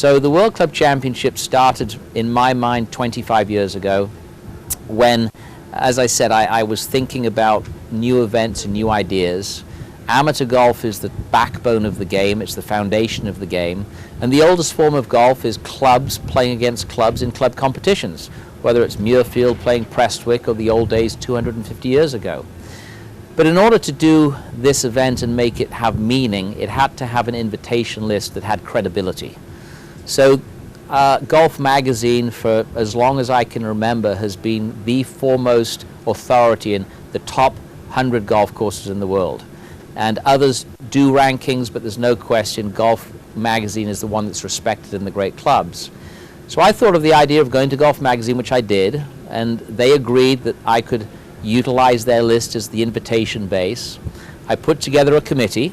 So the World Club Championship started, in my mind, 25 years ago when, as I said, I was thinking about new events and new ideas. Amateur golf is the backbone of the game, it's the foundation of the game, and the oldest form of golf is clubs playing against clubs in club competitions, whether it's Muirfield playing Prestwick or the old days 250 years ago. But in order to do this event and make it have meaning, it had to have an invitation list that had credibility. So Golf Magazine, for as long as I can remember, has been the foremost authority in the top 100 golf courses in the world. And others do rankings, but there's no question Golf Magazine is the one that's respected in the great clubs. So I thought of the idea of going to Golf Magazine, which I did, and they agreed that I could utilize their list as the invitation base. I put together a committee,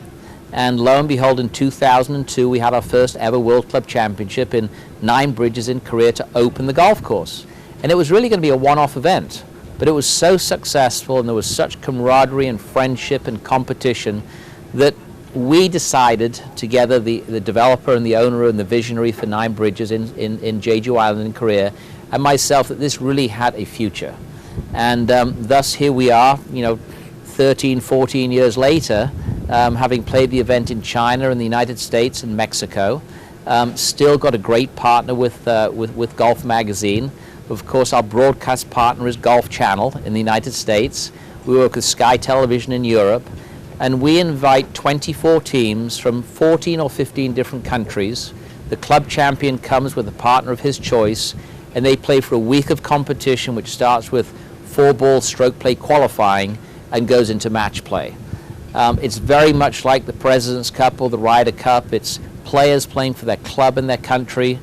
and lo and behold, in 2002 we had our first ever World Club Championship in 9 Bridges in Korea to open the golf course. And it was really going to be a one-off event. But it was so successful and there was such camaraderie and friendship and competition that we decided together, the developer and the owner and the visionary for 9 Bridges in Jeju Island in Korea, and myself, that this really had a future. And thus here we are, 13, 14 years later, having played the event in China and the United States and Mexico, still got a great partner with Golf Magazine. Of course, our broadcast partner is Golf Channel in the United States. We work with Sky Television in Europe, and we invite 24 teams from 14 or 15 different countries. The club champion comes with a partner of his choice, and they play for a week of competition, which starts with 4-ball stroke play qualifying and goes into match play. It's very much like the President's Cup or the Ryder Cup. It's players playing for their club and their country.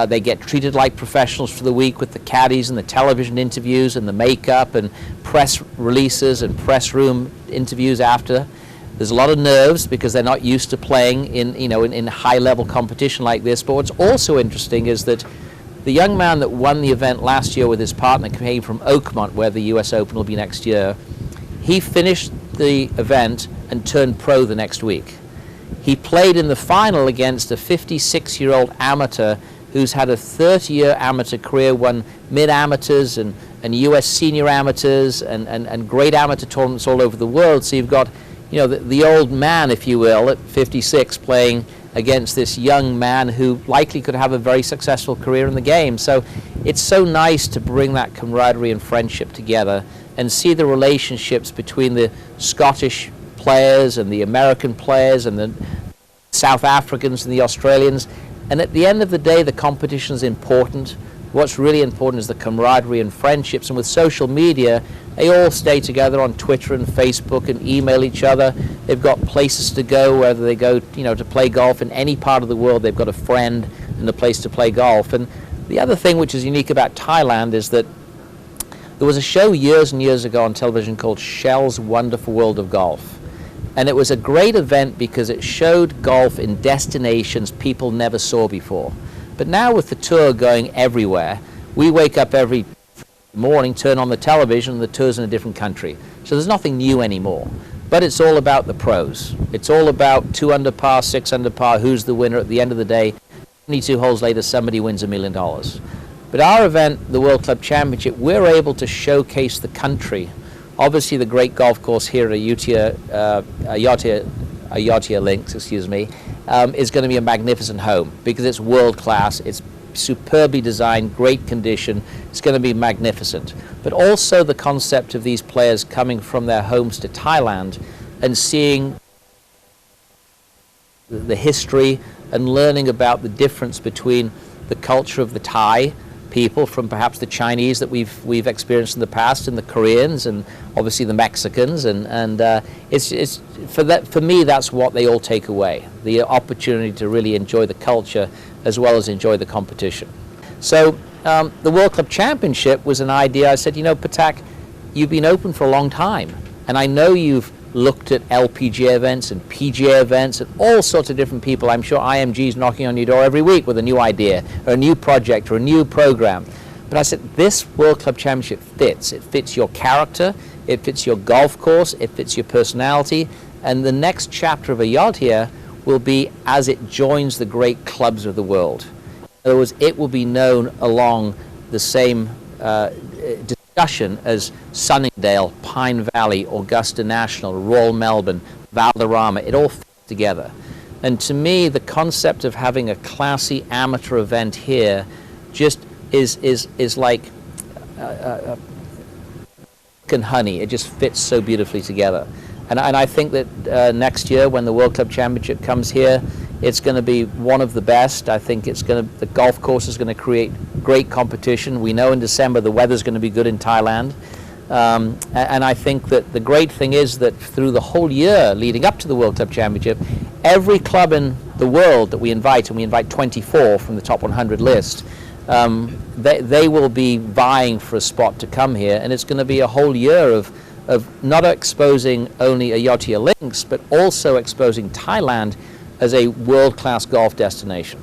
They get treated like professionals for the week with the caddies and the television interviews and the makeup and press releases and press room interviews after. There's a lot of nerves because they're not used to playing in high-level competition like this. But what's also interesting is that the young man that won the event last year with his partner came from Oakmont, where the US Open will be next year. He finished the event and turned pro the next week. He played in the final against a 56-year-old amateur who's had a 30-year amateur career, won mid-amateurs and US senior amateurs and great amateur tournaments all over the world. So you've got, the old man, if you will, at 56 playing against this young man who likely could have a very successful career in the game. So it's so nice to bring that camaraderie and friendship together and see the relationships between the Scottish players and the American players and the South Africans and the Australians. And at the end of the day, the competition is important. What's really important is the camaraderie and friendships. And with social media, they all stay together on Twitter and Facebook and email each other. They've got places to go, whether they go, to play golf in any part of the world. They've got a friend and a place to play golf. And the other thing which is unique about Thailand is that there was a show years and years ago on television called Shell's Wonderful World of Golf. And it was a great event because it showed golf in destinations people never saw before. But now with the tour going everywhere, we wake up every morning, turn on the television, and the tour's in a different country. So there's nothing new anymore. But it's all about the pros. It's all about 2 under par, 6 under par, who's the winner at the end of the day. 22 holes later, somebody wins $1 million. But our event, the World Club Championship, we're able to showcase the country. Obviously, the great golf course here at Ayutthaya Links, is going to be a magnificent home because it's world class, it's superbly designed, great condition, it's going to be magnificent. But also the concept of these players coming from their homes to Thailand and seeing the history and learning about the difference between the culture of the Thai people from perhaps the Chinese that we've experienced in the past, and the Koreans, and obviously the Mexicans, and it's for me that's what they all take away, the opportunity to really enjoy the culture as well as enjoy the competition. So the World Club Championship was an idea. I said, Patak, you've been open for a long time, and I know you've looked at LPGA events and PGA events and all sorts of different people. I'm sure IMG's knocking on your door every week with a new idea or a new project or a new program. But I said, this World Club Championship fits. It fits your character, it fits your golf course, it fits your personality, and the next chapter of Ayutthaya will be as it joins the great clubs of the world. In other words, it will be known along the same discussion as Sunningdale, Pine Valley, Augusta National, Royal Melbourne, Valderrama. It all fits together. And to me, the concept of having a classy amateur event here just is like and honey. It just fits so beautifully together. And I think that next year, when the World Club Championship comes here, it's going to be one of the best. I think the golf course is going to create great competition. We know in December the weather's going to be good in Thailand. And I think that the great thing is that through the whole year leading up to the World Club Championship, every club in the world that we invite, and we invite 24 from the top 100 list, they will be vying for a spot to come here, and it's going to be a whole year of not exposing only Ayutthaya Links, but also exposing Thailand as a world-class golf destination.